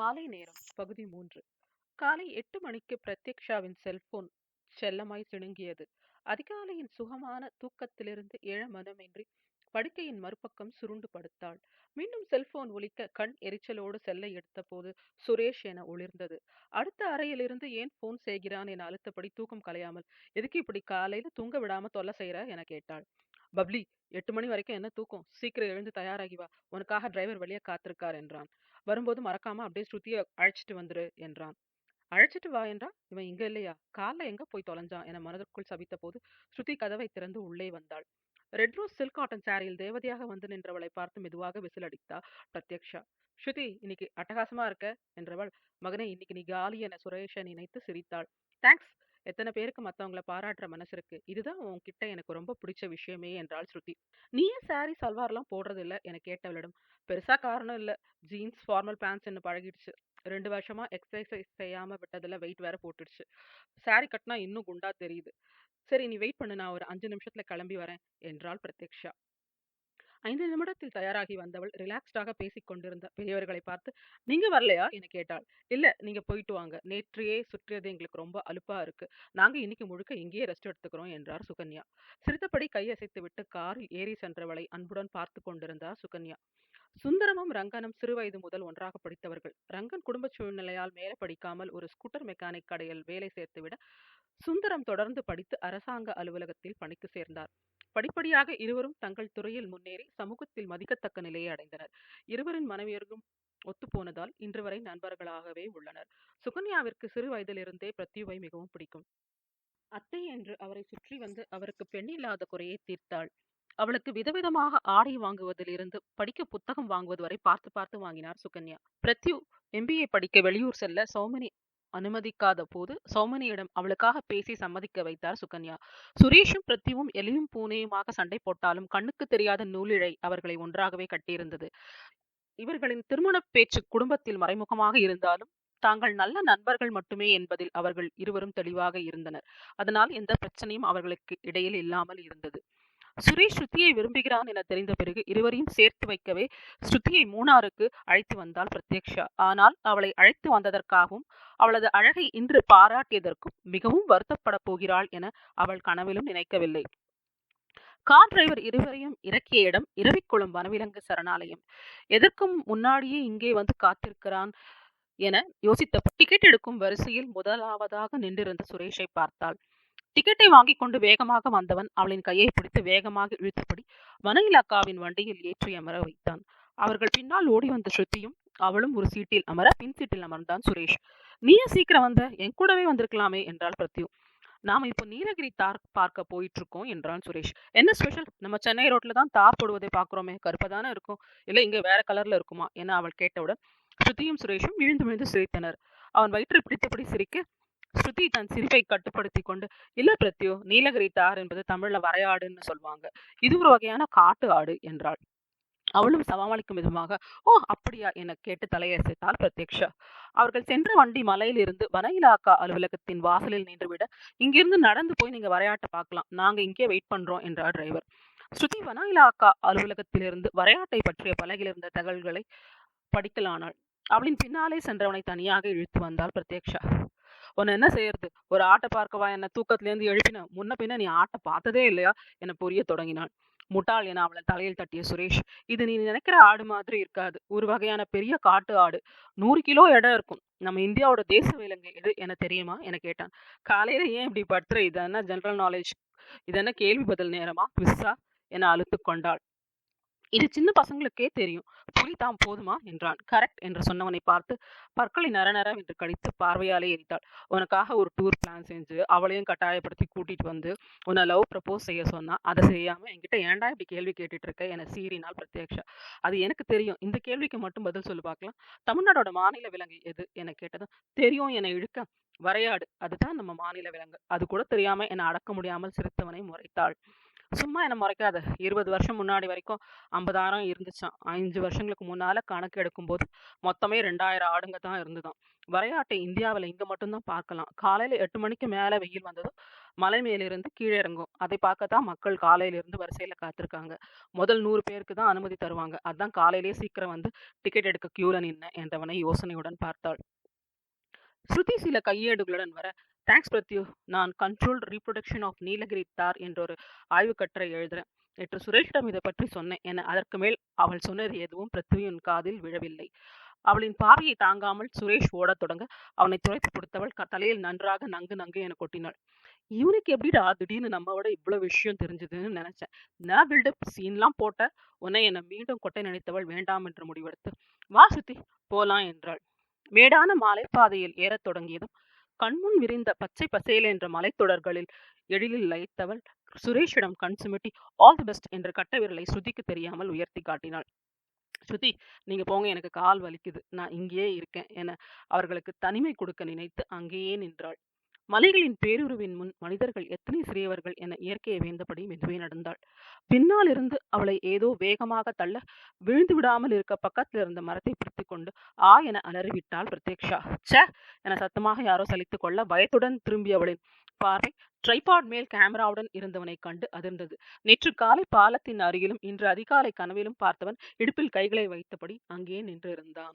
மாலை நேரம் பகுதி 3. காலை 8 மணிக்கு பிரத்யக்ஷாவின் செல்போன் செல்லமாய் சிணுங்கியது. அதிகாலையின் சுகமான தூக்கத்திலிருந்து எழ மனமின்றி படுக்கையின் மறுபக்கம் சுருண்டு படுத்தாள். மீண்டும் செல்போன் ஒலிக்க கண் எரிச்சலோடு செல்லை எடுத்தபோது சுரேஷ் என ஒளிர்ந்தது. அடுத்த அறையிலிருந்து ஏன் போன் செய்கிறான் என அழுத்தபடி தூக்கம் கலையாமல், எதுக்கு இப்படி காலையில தூங்க விடாம தொல்லை செய்யற என கேட்டாள். பப்ளி, 8 மணி வரைக்கும் என்ன தூக்கம்? சீக்கிரம் எழுந்து தயாராகி வா, உனக்காக டிரைவர் வெளியே காத்திருக்கார் என்றான். வரும்போது மறக்காம அப்படியே ஸ்ருதியை அழைச்சிட்டு வந்துரு என்றான். அழைச்சிட்டு வா என்றா, இவன் இங்க இல்லையா? காலைல எங்க போய் தொலைஞ்சான் என மனதிற்குள் சபித்த போது ஸ்ருதி கதவை திறந்து உள்ளே வந்தாள். ரெட் ரோஸ் சில்க் காட்டன் சாரியில் தேவதையாக வந்து நின்றவளை பார்த்து மெதுவாக விசில் அடித்தா பிரத்யக்ஷா. ஸ்ருதி, இன்னைக்கு அட்டகாசமா இருக்க என்றவள், மகனே இன்னைக்கு நீ காலி என சுரேஷை நினைத்து சிரித்தாள். தேங்க்ஸ். எத்தனை பேருக்கு மத்தவங்கள பாராட்டுற மனசு இருக்கு. இதுதான் உன்கிட்ட எனக்கு ரொம்ப பிடிச்ச விஷயமே என்றாள் ஸ்ருதி. நீ ஏன் சாரி சல்வார்லாம் போடுறது இல்ல என கேட்டவளிடம், பெருசா காரணம் இல்ல, ஜீன்ஸ் ஃபார்மல் பேண்ட்ஸ் என்ன பழகிடுச்சு. 2 வருஷமா எக்ஸசைஸ் செய்யாம விட்டதுல வெயிட் வேற போட்டுடுச்சு. சாரி கட்டினா இன்னும் குண்டா தெரியுது. சரி, நீ வெயிட் பண்ணு, நான் ஒரு 5 நிமிஷத்துல கிளம்பி வரேன் என்றாள் பிரத்யக்ஷா. 5 நிமிடத்தில் தயாராகி வந்தவள் ரிலாக்ஸ்டாக பேசிக் கொண்டிருந்த பெரியவர்களை பார்த்து, நீங்க வரலையா என கேட்டாள். இல்ல, நீங்க போயிட்டு வாங்க, நேற்றையே சுற்றியது எங்களுக்கு ரொம்ப அலுப்பா இருக்கு, நாங்க இன்னைக்கு முழுக்க இங்கேயே ரெஸ்ட் எடுத்துக்கிறோம் என்றார் சுகன்யா. சிரித்தபடி கையசைத்து விட்டு காரில் ஏறி சென்றவளை அன்புடன் பார்த்து கொண்டிருந்தார் சுகன்யா. சுந்தரமும் ரங்கனும் சிறுவயது முதல் ஒன்றாக படித்தவர்கள். ரங்கன் குடும்ப சூழ்நிலையால் மேலே படிக்காமல் ஒரு ஸ்கூட்டர் மெக்கானிக் கடையில் வேலை சேர்த்துவிட, சுந்தரம் தொடர்ந்து படித்து அரசாங்க அலுவலகத்தில் பணிக்கு சேர்ந்தார். படிப்படியாக இருவரும் தங்கள் துறையில் முன்னேறி சமூகத்தில் மதிக்கத்தக்க நிலையை அடைந்தனர். இருவரின் மனைவியர்களும் ஒத்துப்போனதால் இன்று வரை நண்பர்களாகவே உள்ளனர். சுகன்யாவிற்கு சிறு வயதிலிருந்தே பிரத்யுவை மிகவும் பிடிக்கும். அத்தை என்று அவரை சுற்றி வந்து அவருக்கு பெண்ணில்லாத குறையை தீர்த்தாள். அவளுக்கு விதவிதமாக ஆடை வாங்குவதிலிருந்து படிக்க புத்தகம் வாங்குவது வரை பார்த்து பார்த்து வாங்கினார் சுகன்யா. பிரத்யு எம்பிஏ படிக்க வெளியூர் செல்ல சௌமினி அனுமதிக்காத போது சௌமினியிடம் அவளுக்காக பேசி சம்மதிக்க வைத்தார் சுகன்யா. சுரேஷும் பிரத்யுவும் எலியும் பூனையுமாக சண்டை போட்டாலும் கண்ணுக்கு தெரியாத நூலிழை அவர்களை ஒன்றாகவே கட்டியிருந்தது. இவர்களின் திருமண பேச்சு குடும்பத்தில் மறைமுகமாக இருந்தாலும் தாங்கள் நல்ல நண்பர்கள் மட்டுமே என்பதில் அவர்கள் இருவரும் தெளிவாக இருந்தனர். அதனால் எந்த பிரச்சனையும் அவர்களுக்கு இடையில் இல்லாமல் இருந்தது. சுரேஷ் ஸ்ருதியை விரும்புகிறான் என தெரிந்த பிறகு இருவரையும் சேர்த்து வைக்கவே ஸ்ருதியை மூணாருக்கு அழைத்து வந்தாள் பிரத்யக்ஷா. ஆனால் அவளை அழைத்து வந்ததற்காகவும் அவளது அழகை இன்று பாராட்டியதற்கும் மிகவும் வருத்தப்பட போகிறாள் என அவள் கனவிலும் நினைக்கவில்லை. கார் டிரைவர் இருவரையும் இறக்கிய இடம் இரவிக்குளம் வனவிலங்கு சரணாலயம். எதற்கும் முன்னாடியே இங்கே வந்து காத்திருக்கிறான் என யோசித்த டிக்கெட் எடுக்கும் வரிசையில் முதலாவதாக நின்றிருந்த சுரேஷை பார்த்தாள். டிக்கெட்டை வாங்கி கொண்டு வேகமாக வந்தவன் அவளின் கையை பிடித்து வேகமாக இழுத்தபடி வன இலாக்காவின் வண்டியில் ஏற்றி அமர வைத்தான். அவர்கள் பின்னால் ஓடி வந்த ஸ்ருதியும் அவளும் ஒரு சீட்டில் அமர பின் சீட்டில் அமர்ந்தான் சுரேஷ். நீயே சீக்கிரம் வந்த, என் கூடவே வந்திருக்கலாமே என்றாள் பிரத்யு. நாம இப்போ நீலகிரி தார் பார்க்க போயிட்டு இருக்கோம் என்றான் சுரேஷ். என்ன ஸ்பெஷல்? நம்ம சென்னை ரோட்ல தான் தார் போடுவதை பார்க்கிறோமே, கருப்பா தானே இருக்கும், இல்ல இங்க வேற கலர்ல இருக்குமா என அவள் கேட்டவுடன் ஸ்ருதியும் சுரேஷும் விழுந்து விழுந்து சிரித்தனர். அவன் வயிற்றை பிடித்தபடி சிரிக்க ஸ்ருதி தன் சிரிப்பை கட்டுப்படுத்தி கொண்டு, இல்ல பிரத்யு, நீலகிரி தார் என்பது தமிழ்ல வரையாடுன்னு சொல்லுவாங்க, இது ஒரு வகையான காட்டு ஆடு என்றாள். அவளும் சமாளிக்கும் விதமாக, ஓ அப்படியா என கேட்டு தலையசைத்தாள் பிரத்யக்ஷா. அவர்கள் சென்ற வண்டி மலையில் இருந்து வன இலாக்கா அலுவலகத்தின் வாசலில் நின்றுவிட, இங்கிருந்து நடந்து போய் நீங்க வரையாட்ட பார்க்கலாம், நாங்க இங்கே வெயிட் பண்றோம் என்றார் டிரைவர். ஸ்ருதி வன இலாக்கா அலுவலகத்திலிருந்து வரையாட்டை பற்றிய பலகிலிருந்த தகவல்களை படிக்கலானாள். அவளின் பின்னாலே சென்றவனை தனியாக இழுத்து வந்தாள் பிரத்யக்ஷா. உன்னை என்ன செய்யறது, ஒரு ஆட்டை பார்க்கவா என்ன தூக்கத்திலேருந்து எழுப்பின, முன்ன பின்ன நீ ஆட்டை பார்த்ததே இல்லையா என புரிய தொடங்கினாள். முட்டாள் என அவளை தலையில் தட்டிய சுரேஷ், இது நீ நினைக்கிற ஆடு மாதிரி இருக்காது, ஒரு வகையான பெரிய காட்டு ஆடு, 100 கிலோ எடை இருக்கும், நம்ம இந்தியாவோட தேச விலங்கு எது என தெரியுமா என கேட்டான். காலையில ஏன் இப்படி படுத்துற, இது என்ன ஜெனரல் நாலேஜ், இது என்ன கேள்வி பதில் நேரமா, குவிஸா என அழுத்து கொண்டாள். இது சின்ன பசங்களுக்கே தெரியும், புரிதான் போதுமா என்றான். கரெக்ட் என்று சொன்னவனை பார்த்து பற்களை நரநர என்று கடித்து பார்வையாலே எரித்தாள். உனக்காக ஒரு டூர் பிளான் செஞ்சு அவளையும் கட்டாயப்படுத்தி கூட்டிட்டு வந்து உன்னை லவ் ப்ரப்போஸ் செய்ய சொன்னா, அதை செய்யாம என்கிட்ட ஏன்டா இப்படி கேள்வி கேட்டுட்டு இருக்க என சீறினாள் பிரத்யக்ஷா. அது எனக்கு தெரியும், இந்த கேள்விக்கு மட்டும் பதில் சொல்லி பார்க்கலாம், தமிழ்நாடோட மாநில விலங்கு எது என கேட்டதும், தெரியும் என இழுக்க, வரையாடு, அதுதான் நம்ம மாநில விலங்கு, அது கூட தெரியாம என அடக்க முடியாமல் சிரித்தவனை முறைத்தாள். சும்மா என்ன முறைக்காத. 20 வருஷம் முன்னாடி வரைக்கும் 50,000 இருந்துச்சாம். 5 வருஷங்களுக்கு முன்னால கணக்கு எடுக்கும்போது, மொத்தமே 2000 ஆடுங்க தான் இருந்துதாம். வரையாட்டை இந்தியாவுல இங்க மட்டும் தான் பார்க்கலாம். காலையில 8 மணிக்கு மேல வெயில் வந்ததும், மலை மேலிருந்து கீழ இறங்கும். அதை பார்க்க தான் மக்கள் காலையில இருந்து வரிசையில காத்திருக்காங்க. முதல் 100 பேருக்கு தான் அனுமதி தருவாங்க. அதான் காலையிலேயே சீக்கிரம் வந்து டிக்கெட் எடுக்க கியூல நின்னேன் என்றவனை யோசனையுடன் பார்த்தாள். ஸ்ருதி சில கையேடுகளுடன் வர, தேங்க்ஸ் பிரத்யூ, நான் கண்ட்ரோல்ட் ரீப்ரொடக்ஷன் ஆஃப் நீலகிரி தார் என்ற ஒரு ஆய்வுக் கட்டுரை எழுதுறேன். நேற்று சுரேஷிடம் இதை பற்றி சொன்னேன் என அதற்கு மேல் அவள் சொன்னது எதுவும் பிருத்வியின் காதில் விழவில்லை. அவளின் பார்வையை தாங்காமல் சுரேஷ் ஓடத் தொடங்க அவனை துரைத்து கொடுத்தவள் தலையில் நன்றாக நங்கு நங்கு என கொட்டினாள். இவனுக்கு எப்படிடா திடீர்னு நம்மளோட இவ்வளவு விஷயம் தெரிஞ்சதுன்னு நினைச்சேன். நான் பில்டப் சீன்லாம் போட்ட உன்னை என்னை மீண்டும் கொட்டை நினைத்தவள் வேண்டாம் என்று முடிவெடுத்து, வா சுத்தி போலாம் என்றாள். மேடான மலைப்பாதையில் ஏறத் தொடங்கியதும் கண்முன் விரிந்த பச்சை பசேல் என்ற மலைத்தொடர்களில் எழிலில் லயித்தவள் சுரேஷிடம் கண் சுமிட்டி ஆல் தி பெஸ்ட் என்ற கட்டை விரலை ஸ்ருதிக்கு தெரியாமல் உயர்த்தி காட்டினாள். ஸ்ருதி, நீங்க போங்க, எனக்கு கால் வலிக்குது, நான் இங்கேயே இருக்கேன் என அவர்களுக்கு தனிமை கொடுக்க நினைத்து அங்கேயே நின்றாள். மலைகளின் பேருருவின் முன் மனிதர்கள் எத்தனை சிறியவர்கள் என இயற்கையை வேந்தபடி மெதுவே நடந்தாள். பின்னால் இருந்து அவளை ஏதோ வேகமாக தள்ள, விழுந்து விடாமல் இருக்க பக்கத்தில் இருந்த மரத்தை பிடித்து கொண்டு ஆ என அலறிவிட்டாள் பிரத்யக்ஷா. ச என சத்தமாக யாரோ சலித்துக் கொள்ள பயத்துடன் திரும்பிய அவளின் பார்வை ட்ரைபாட் மேல் கேமராவுடன் இருந்தவனை கண்டு அதிர்ந்தது. நேற்று காலை பாலத்தின் அருகிலும் இன்று அதிகாலை கனவிலும் பார்த்தவன் இடுப்பில் கைகளை வைத்தபடி அங்கே நின்று இருந்தான்.